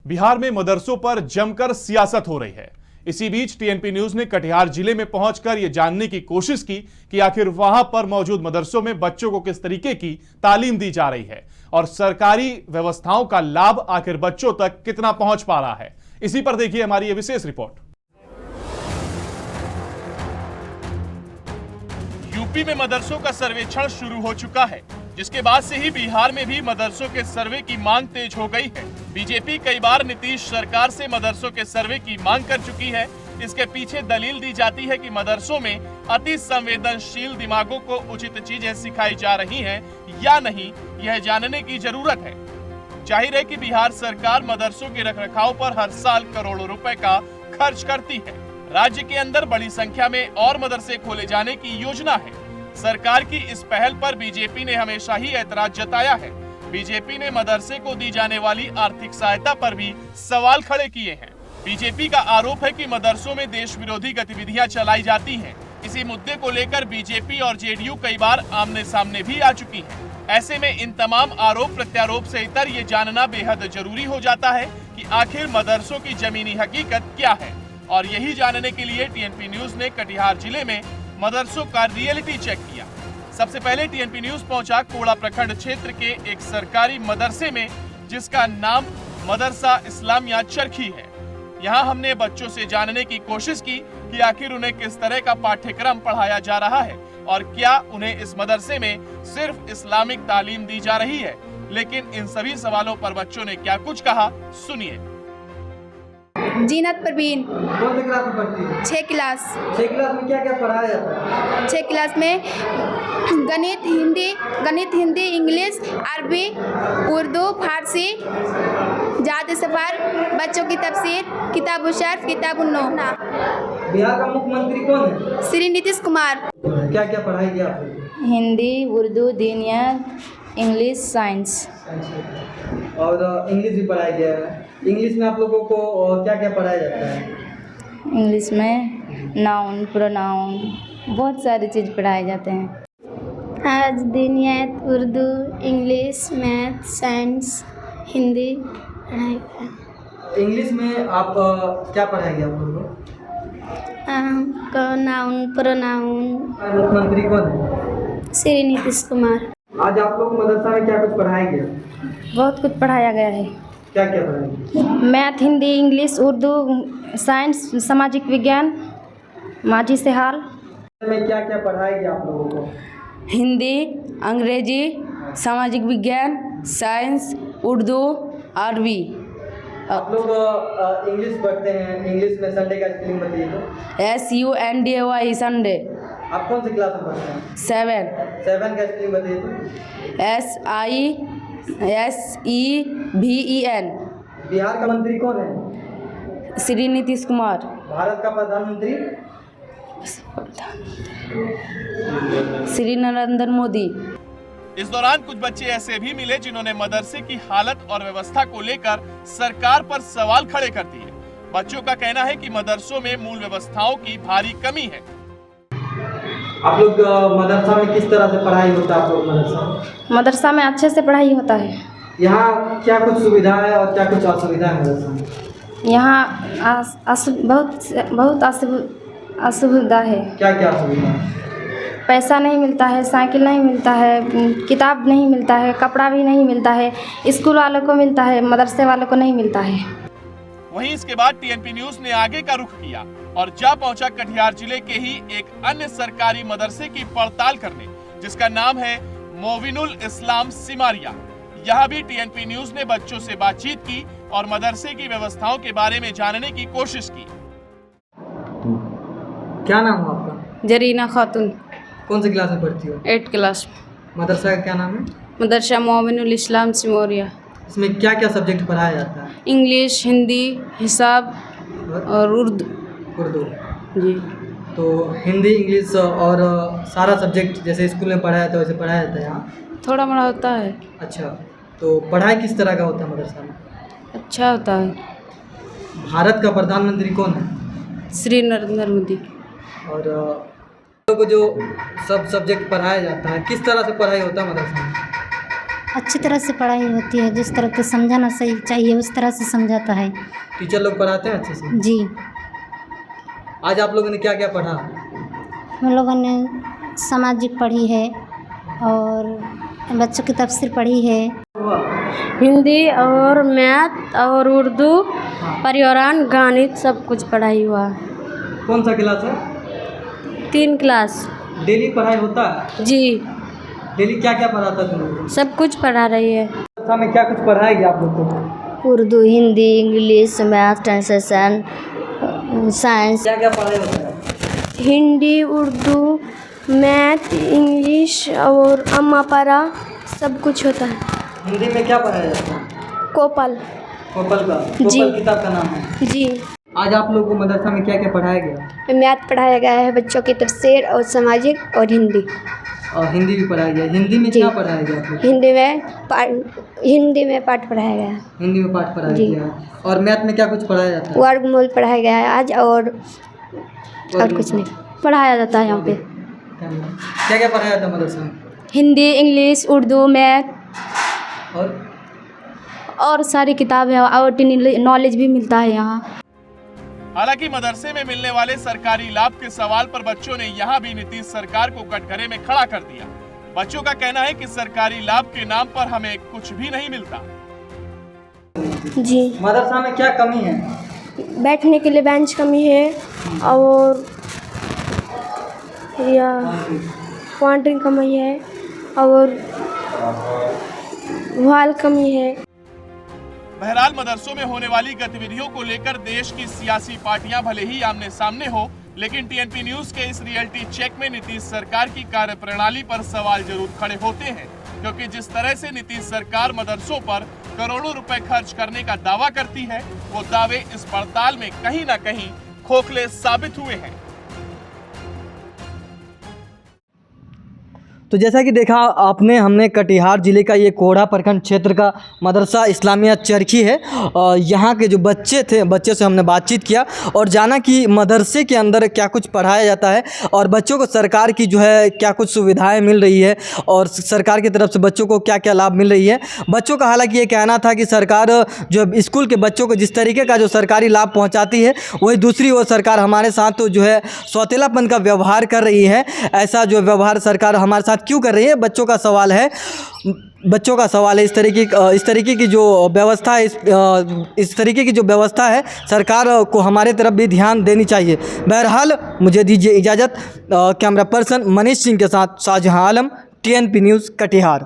बिहार में मदरसों पर जमकर सियासत हो रही है। इसी बीच टीएनपी न्यूज ने कटिहार जिले में पहुंचकर यह जानने की कोशिश की कि आखिर वहां पर मौजूद मदरसों में बच्चों को किस तरीके की तालीम दी जा रही है और सरकारी व्यवस्थाओं का लाभ आखिर बच्चों तक कितना पहुंच पा रहा है। इसी पर देखिए हमारी यह विशेष रिपोर्ट। यूपी में मदरसों का सर्वेक्षण शुरू हो चुका है, जिसके बाद से ही बिहार में भी मदरसों के सर्वे की मांग तेज हो गई है। बीजेपी कई बार नीतीश सरकार से मदरसों के सर्वे की मांग कर चुकी है। इसके पीछे दलील दी जाती है कि मदरसों में अति संवेदनशील दिमागों को उचित चीजें सिखाई जा रही हैं या नहीं, यह जानने की जरूरत है। जाहिर है कि बिहार सरकार मदरसों के रखरखाव पर हर साल करोड़ों रुपए का खर्च करती है। राज्य के अंदर बड़ी संख्या में और मदरसे खोले जाने की योजना है। सरकार की इस पहल पर बीजेपी ने हमेशा ही ऐतराज जताया है। बीजेपी ने मदरसे को दी जाने वाली आर्थिक सहायता पर भी सवाल खड़े किए हैं। बीजेपी का आरोप है कि मदरसों में देश विरोधी गतिविधियां चलाई जाती हैं। इसी मुद्दे को लेकर बीजेपी और जेडीयू कई बार आमने सामने भी आ चुकी है। ऐसे में इन तमाम आरोप प्रत्यारोप से इतर ये जानना बेहद जरूरी हो जाता है कि आखिर मदरसों की जमीनी हकीकत क्या है। और यही जानने के लिए टीएनपी न्यूज ने कटिहार जिले में मदरसों का रियलिटी चेक किया। सबसे पहले टीएनपी न्यूज पहुंचा कोड़ा प्रखंड क्षेत्र के एक सरकारी मदरसे में, जिसका नाम मदरसा इस्लामिया चरखी है। यहां हमने बच्चों से जानने की कोशिश की कि आखिर उन्हें किस तरह का पाठ्यक्रम पढ़ाया जा रहा है और क्या उन्हें इस मदरसे में सिर्फ इस्लामिक तालीम दी जा रही है। लेकिन इन सभी सवालों पर बच्चों ने क्या कुछ कहा, सुनिए। जीनत परवीन। कौन सी क्लास में पढ़ती है? 6 क्लास। 6 क्लास में क्या क्या पढ़ाया जाता है? 6 क्लास में गणित हिंदी, इंग्लिश, अरबी, उर्दू, फारसी, जात सफर, बच्चों की तफसीर, किताब शर्फ, किताब नौना। बिहार का मुख्यमंत्री कौन है? श्री नीतीश कुमार। क्या क्या पढ़ाई गया आपको? हिंदी, उर्दू, दीनियत, इंग्लिश, साइंस। और इंग्लिश भी पढ़ाया गया है। इंग्लिश में आप लोगों को क्या क्या पढ़ाया जाता है? इंग्लिश में नाउन, प्रोनाउन, बहुत सारी चीज़ पढ़ाए जाते हैं। आज दीनियत, Urdu, English, math, science, Hindi पढ़ाई। इंग्लिश में आप क्या पढ़ाया गया आप लोगों को? Noun, pronoun. मुख्यमंत्री कौन है? श्री नीतीश कुमार। आज आप लोग मदरसा में क्या कुछ पढ़ाया गया? बहुत कुछ पढ़ाया गया है। क्या क्या पढ़ाया गया? Math, Hindi, English, Urdu, science, सामाजिक विज्ञान, माजी से हाल। में क्या क्या पढ़ाया गया आप लोगों को? हिंदी, अंग्रेजी, सामाजिक विज्ञान, साइंस, उर्दू, अरबी। आप लोग इंग्लिश पढ़ते हैं, इंग्लिश में संडे का स्पेलिंग बताइए तो। SUNDAY Sunday. आप कौन सी क्लास में पढ़ते हैं? 7 का स्पेलिंग बताइए तो। SISEVEN। बिहार का मंत्री कौन है? श्री नीतीश कुमार। भारत का प्रधानमंत्री? श्री नरेंद्र मोदी। इस दौरान कुछ बच्चे ऐसे भी मिले जिन्होंने मदरसे की हालत और व्यवस्था को लेकर सरकार पर सवाल खड़े कर दिए। बच्चों का कहना है कि मदरसों में मूल व्यवस्थाओं की भारी कमी है। आप लोग मदरसा में किस तरह से पढ़ाई होता है? आप लोग मदरसा में अच्छे से पढ़ाई होता है। यहाँ क्या कुछ सुविधा है और क्या कुछ असुविधा है मदरसा में? यहाँ बहुत असुविधा है। क्या क्या असुविधा है? पैसा नहीं मिलता है, साइकिल नहीं मिलता है, किताब नहीं मिलता है, कपड़ा भी नहीं मिलता है। स्कूल वालों को मिलता है, मदरसे वालों को नहीं मिलता है। वहीं इसके बाद टीएनपी न्यूज ने आगे का रुख किया और जा पहुंचा कटिहार जिले के ही एक अन्य सरकारी मदरसे की पड़ताल करने, जिसका नाम है मोविनुल इस्लाम सिमारिया। यहाँ भी टीएनपी न्यूज ने बच्चों से बातचीत की और मदरसे की व्यवस्थाओं के बारे में जानने की कोशिश की। क्या नाम है आपका? जरीना खातून। कौन सी क्लास में पढ़ती हो? 8 क्लास। मदरसा का क्या नाम है? मदरसा मोमिनुल इस्लाम सिमोरिया। इसमें क्या क्या सब्जेक्ट पढ़ाया जाता है? इंग्लिश, हिंदी, हिसाब और उर्दू। जी। तो हिंदी, इंग्लिश और सारा सब्जेक्ट जैसे स्कूल में पढ़ाया जाता है वैसे पढ़ाया जाता है यहाँ? थोड़ा मोड़ा होता है। अच्छा, तो पढ़ाई किस तरह का होता है मदरसा में? अच्छा होता है। भारत का प्रधानमंत्री कौन है? श्री नरेंद्र मोदी। और को जो सब सब्जेक्ट पढ़ाया जाता है किस तरह से पढ़ाई होता है मदरसा में? अच्छी तरह से पढ़ाई होती है, जिस तरह से समझाना सही चाहिए उस तरह से समझाता है। टीचर लोग पढ़ाते हैं अच्छे से? जी। आज आप लोगों ने क्या क्या पढ़ा? हम लोगों ने सामाजिक पढ़ी है और बच्चों की तफसीर पढ़ी है। हिंदी और मैथ और उर्दू, पर्यावरण, गणित सब कुछ पढ़ाई हुआ। कौन सा क्लास है? 3 क्लास। डेली पढ़ाई होता है? जी, डेली क्या क्या पढ़ाता तुम लोग? सब कुछ पढ़ा रही है। कक्षा में क्या कुछ पढ़ाएगी आप लोग को? Urdu, Hindi, English, math, translation, science. क्या क्या पढ़ाई होता है? हिंदी, उर्दू, मैथ, इंग्लिश और अम्मा पारा सब कुछ होता है। हिंदी में क्या पढ़ाया जाता है? कोपल। कोपल का? जी। कोपल किताब का नाम है। जी। आज आप लोगों को मदरसा में क्या क्या पढ़ाया गया? मैथ पढ़ाया गया है, बच्चों की तफसीर और सामाजिक और हिंदी। और हिंदी भी पढ़ाया गया। हिंदी में जी। क्या पढ़ाया गया आप लोग? हिंदी में पाठ पढ़ाया गया है। हिंदी में पाठ पढ़ाया जी। गया। और मैथ में क्या कुछ पढ़ाया जाता है? वर्गमूल पढ़ाया गया है आज और कुछ नहीं पढ़ाया जाता है यहाँ पे। क्या क्या पढ़ाया जाता है मदरसा में? हिंदी, इंग्लिश, उर्दू, मैथ और सारी किताबें और नॉलेज भी मिलता है यहाँ। हालांकि मदरसे में मिलने वाले सरकारी लाभ के सवाल पर बच्चों ने यहाँ भी नीतीश सरकार को कटघरे में खड़ा कर दिया। बच्चों का कहना है कि सरकारी लाभ के नाम पर हमें कुछ भी नहीं मिलता। जी, मदरसा में क्या कमी है? बैठने के लिए बेंच कमी है और या क्वांटिन कमी है और वाल कमी है। बहरहाल मदरसों में होने वाली गतिविधियों को लेकर देश की सियासी पार्टियां भले ही आमने सामने हो, लेकिन टीएनपी न्यूज के इस रियलिटी चेक में नीतीश सरकार की कार्यप्रणाली पर सवाल जरूर खड़े होते हैं, क्योंकि जिस तरह से नीतीश सरकार मदरसों पर करोड़ों रुपए खर्च करने का दावा करती है, वो दावे इस पड़ताल में कहीं ना कहीं खोखले साबित हुए हैं। तो जैसा कि देखा आपने, हमने कटिहार ज़िले का ये कोढ़ा प्रखंड क्षेत्र का मदरसा इस्लामिया चरखी है। यहाँ के जो बच्चे थे, बच्चे से हमने बातचीत किया और जाना कि मदरसे के अंदर क्या कुछ पढ़ाया जाता है और बच्चों को सरकार की जो है क्या कुछ सुविधाएं मिल रही है और सरकार की तरफ से बच्चों को क्या क्या लाभ मिल रही है। बच्चों का हालांकि ये कहना था कि सरकार जो स्कूल के बच्चों को जिस तरीके का जो सरकारी लाभ पहुँचाती है, वही दूसरी ओर सरकार हमारे साथ तो जो है सौतेलापन का व्यवहार कर रही है। ऐसा जो व्यवहार सरकार हमारे साथ क्यों कर रही है, बच्चों का सवाल है। इस तरीके की जो व्यवस्था है, इस तरीके की जो व्यवस्था है, सरकार को हमारे तरफ भी ध्यान देनी चाहिए। बहरहाल मुझे दीजिए इजाज़त। कैमरा पर्सन मनीष सिंह के साथ शाहजहां आलम, टीएनपी न्यूज़ कटिहार।